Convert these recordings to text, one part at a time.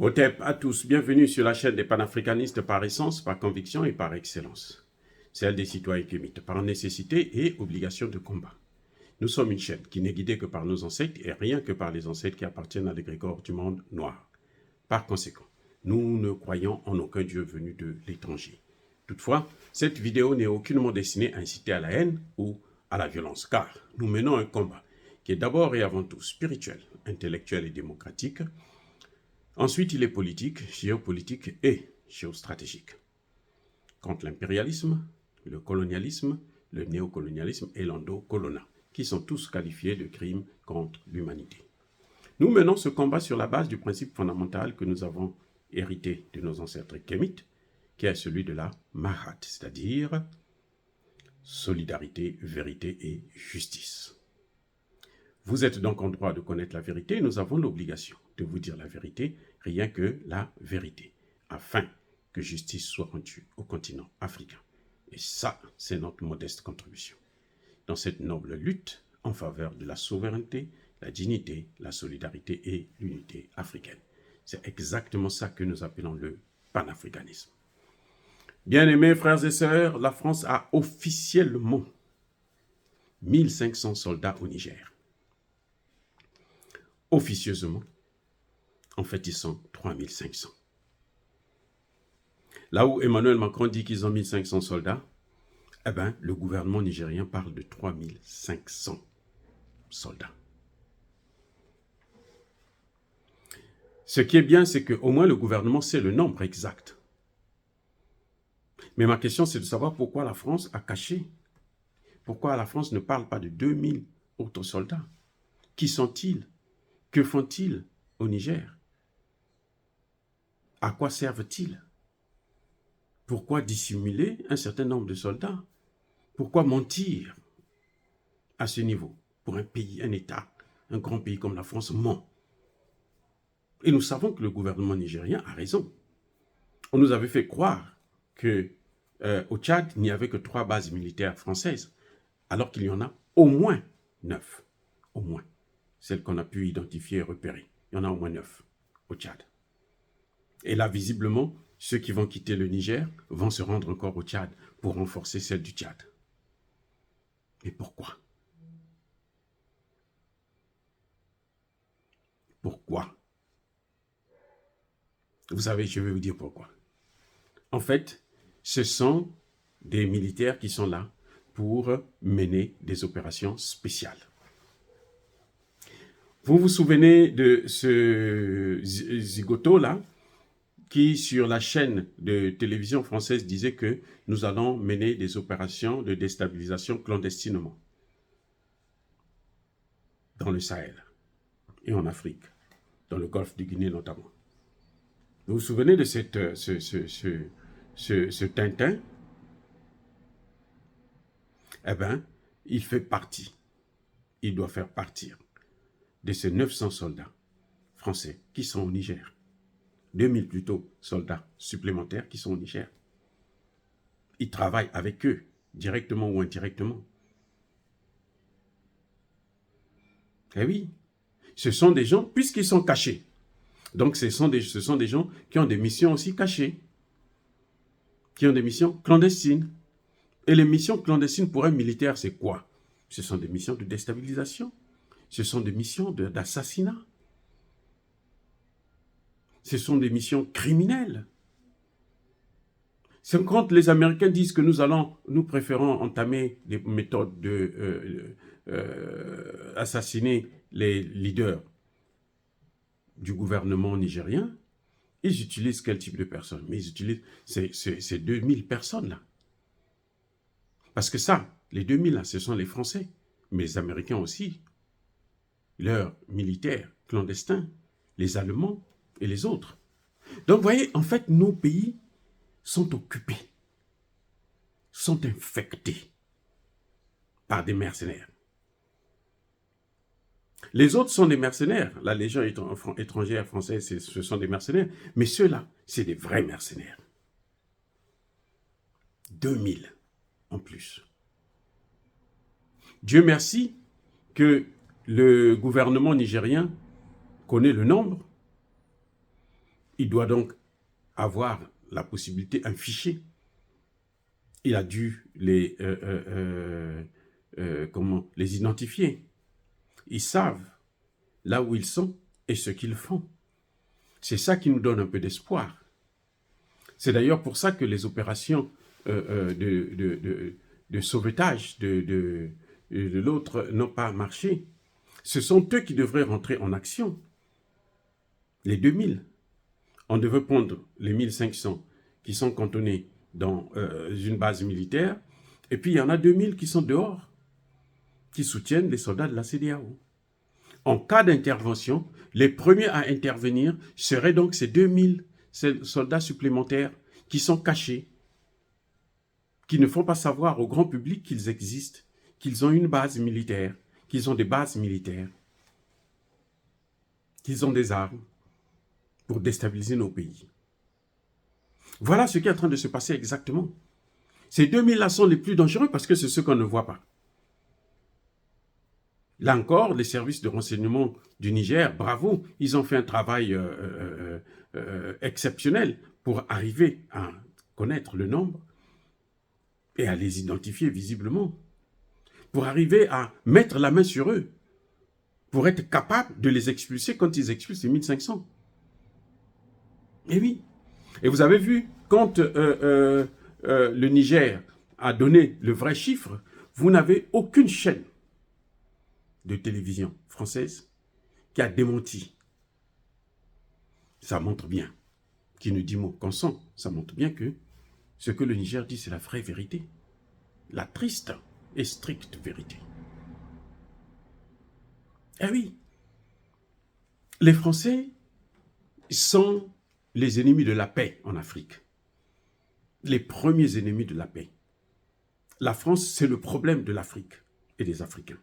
Hotep à tous, bienvenue sur la chaîne des panafricanistes par essence, par conviction et par excellence. Celle des citoyens kémites, par nécessité et obligation de combat. Nous sommes une chaîne qui n'est guidée que par nos ancêtres et rien que par les ancêtres qui appartiennent à l'égrégore du monde noir. Par conséquent, nous ne croyons en aucun Dieu venu de l'étranger. Toutefois, cette vidéo n'est aucunement destinée à inciter à la haine ou à la violence, car nous menons un combat qui est d'abord et avant tout spirituel, intellectuel et démocratique. Ensuite, il est politique, géopolitique et géostratégique. Contre l'impérialisme, le colonialisme, le néocolonialisme et l'endocolonat, qui sont tous qualifiés de crimes contre l'humanité. Nous menons ce combat sur la base du principe fondamental que nous avons hérité de nos ancêtres kémites, qui est celui de la Mahat, c'est-à-dire solidarité, vérité et justice. Vous êtes donc en droit de connaître la vérité et nous avons l'obligation de vous dire la vérité, rien que la vérité, afin que justice soit rendue au continent africain. Et ça, c'est notre modeste contribution. Dans cette noble lutte en faveur de la souveraineté, la dignité, la solidarité et l'unité africaine. C'est exactement ça que nous appelons le panafricanisme. Bien-aimés frères et sœurs, la France a officiellement 1500 soldats au Niger. Officieusement, en fait, ils sont 3500. Là où Emmanuel Macron dit qu'ils ont 1500 soldats, eh bien, le gouvernement nigérien parle de 3500 soldats. Ce qui est bien, c'est qu'au moins le gouvernement sait le nombre exact. Mais ma question, c'est de savoir pourquoi la France a caché. Pourquoi la France ne parle pas de 2000 autres soldats? Qui sont-ils? Que font-ils au Niger? À quoi servent-ils? Pourquoi dissimuler un certain nombre de soldats? Pourquoi mentir à ce niveau? Pour un pays, un État, un grand pays comme la France ment. Et nous savons que le gouvernement nigérien a raison. On nous avait fait croire qu'au Tchad, il n'y avait que 3 bases militaires françaises, alors qu'il y en a au moins 9. Au moins. Celles qu'on a pu identifier et repérer. Il y en a au moins 9 au Tchad. Et là, visiblement, ceux qui vont quitter le Niger vont se rendre encore au Tchad pour renforcer celle du Tchad. Mais pourquoi? Pourquoi? Vous savez, je vais vous dire pourquoi. En fait, ce sont des militaires qui sont là pour mener des opérations spéciales. Vous vous souvenez de ce zigoto-là qui, sur la chaîne de télévision française, disait que nous allons mener des opérations de déstabilisation clandestinement dans le Sahel et en Afrique, dans le golfe du Guinée notamment. Vous vous souvenez de ce Tintin? Eh bien, il fait partie, il doit faire partir de ces 900 soldats français qui sont au Niger. 2000 plutôt soldats supplémentaires qui sont au Niger. Il travaille avec eux, directement ou indirectement. Eh oui, ce sont des gens, puisqu'ils sont cachés. Donc ce sont des gens qui ont des missions aussi cachées, qui ont des missions clandestines. Et les missions clandestines pour un militaire, c'est quoi? Ce sont des missions de déstabilisation. Ce sont des missions d'assassinat. Ce sont des missions criminelles. C'est quand les Américains disent que nous préférons entamer des méthodes de assassiner les leaders du gouvernement nigérien, ils utilisent quel type de personnes? Mais ils utilisent ces 2000 personnes-là. Parce que ça, les 2000 là, ce sont les Français, mais les Américains aussi, leurs militaires clandestins, les Allemands et les autres. Donc, vous voyez, en fait, nos pays sont occupés, sont infectés par des mercenaires. Les autres sont des mercenaires. La Légion étrangère française, ce sont des mercenaires. Mais ceux-là, c'est des vrais mercenaires. 2000 en plus. Dieu merci que le gouvernement nigérien connaît le nombre Il doit donc avoir la possibilité, un fichier. Il a dû les identifier. Ils savent là où ils sont et ce qu'ils font. C'est ça qui nous donne un peu d'espoir. C'est d'ailleurs pour ça que les opérations de sauvetage de l'autre n'ont pas marché. Ce sont eux qui devraient rentrer en action. Les 2000. On devait prendre les 1500 qui sont cantonnés dans une base militaire, et puis il y en a 2000 qui sont dehors, qui soutiennent les soldats de la CEDEAO. En cas d'intervention, les premiers à intervenir seraient donc ces 2000 soldats supplémentaires qui sont cachés, qui ne font pas savoir au grand public qu'ils existent, qu'ils ont une base militaire, qu'ils ont des bases militaires, qu'ils ont des armes pour déstabiliser nos pays. Voilà ce qui est en train de se passer exactement. Ces 2000-là sont les plus dangereux parce que c'est ceux qu'on ne voit pas. Là encore, les services de renseignement du Niger, bravo, ils ont fait un travail exceptionnel pour arriver à connaître le nombre et à les identifier visiblement, pour arriver à mettre la main sur eux, pour être capable de les expulser quand ils expulsent les 1500. Et oui. Et vous avez vu, quand le Niger a donné le vrai chiffre, vous n'avez aucune chaîne de télévision française qui a démenti. Ça montre bien, qui ne dit mot consent, ça montre bien que ce que le Niger dit, c'est la vraie vérité. La triste et stricte vérité. Eh oui, les Français sont les ennemis de la paix en Afrique. Les premiers ennemis de la paix. La France, c'est le problème de l'Afrique et des Africains.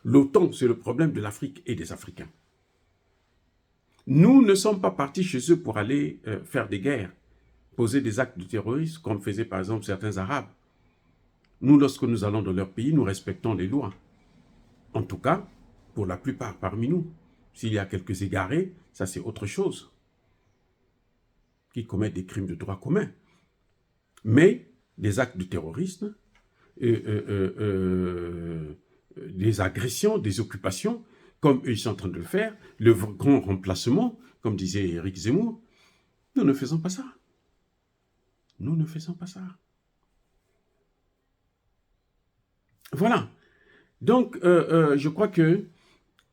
L'OTAN, c'est le problème de l'Afrique et des Africains. Nous ne sommes pas partis chez eux pour aller faire des guerres, poser des actes de terrorisme, comme faisaient par exemple certains Arabes. Nous, lorsque nous allons dans leur pays, nous respectons les lois. En tout cas, pour la plupart parmi nous. S'il y a quelques égarés, ça c'est autre chose. Qui commettent des crimes de droit commun. Mais des actes de terrorisme, des agressions, des occupations, comme ils sont en train de le faire, le grand remplacement, comme disait Éric Zemmour, nous ne faisons pas ça. Nous ne faisons pas ça. Voilà. Donc, je crois que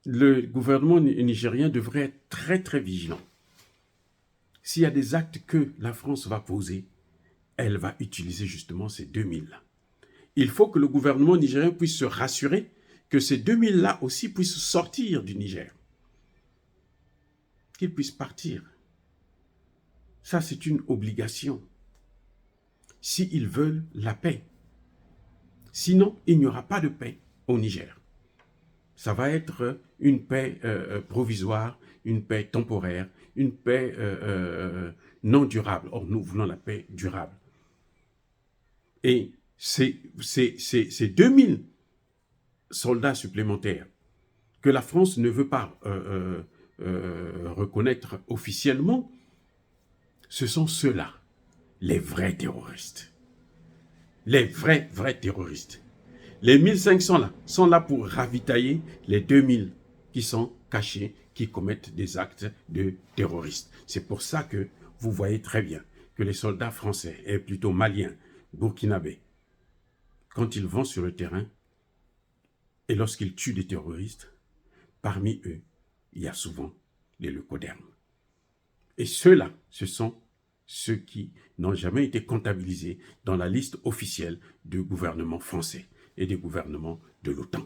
le gouvernement nigérien devrait être très, très vigilant. S'il y a des actes que la France va poser, elle va utiliser justement ces 2000-là. Il faut que le gouvernement nigérien puisse se rassurer que ces 2000-là aussi puissent sortir du Niger. Qu'ils puissent partir. Ça, c'est une obligation. S'ils veulent la paix. Sinon, il n'y aura pas de paix au Niger. Ça va être une paix provisoire, une paix temporaire, une paix non durable. Or, nous voulons la paix durable. Et ces 2000 soldats supplémentaires que la France ne veut pas reconnaître officiellement, ce sont ceux-là, les vrais terroristes. Les vrais terroristes. Les 1500 là sont là pour ravitailler les 2000 qui sont cachés, qui commettent des actes de terroristes. C'est pour ça que vous voyez très bien que les soldats français, et plutôt maliens, burkinabés, quand ils vont sur le terrain et lorsqu'ils tuent des terroristes, parmi eux, il y a souvent les leucodermes. Et ceux-là, ce sont ceux qui n'ont jamais été comptabilisés dans la liste officielle du gouvernement français et des gouvernements de l'OTAN.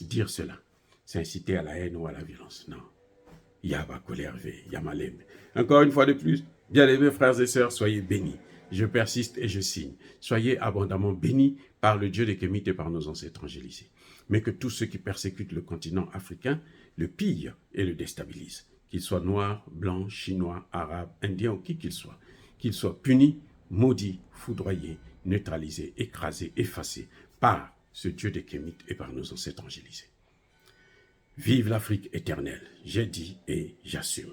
Dire cela, c'est inciter à la haine ou à la violence. Non. Yaba Kolervé, Yamalem. Encore une fois de plus, bien-aimés frères et sœurs, soyez bénis. Je persiste et je signe. Soyez abondamment bénis par le Dieu des Kémites et par nos ancêtres angélisés. Mais que tous ceux qui persécutent le continent africain le pillent et le déstabilisent. Qu'ils soient noirs, blancs, chinois, arabes, indiens ou qui qu'ils soient punis, maudits, foudroyés, neutralisés, écrasés, effacés par ce Dieu des Kémites et par nos ancêtres angélisés. Vive l'Afrique éternelle, j'ai dit et j'assume.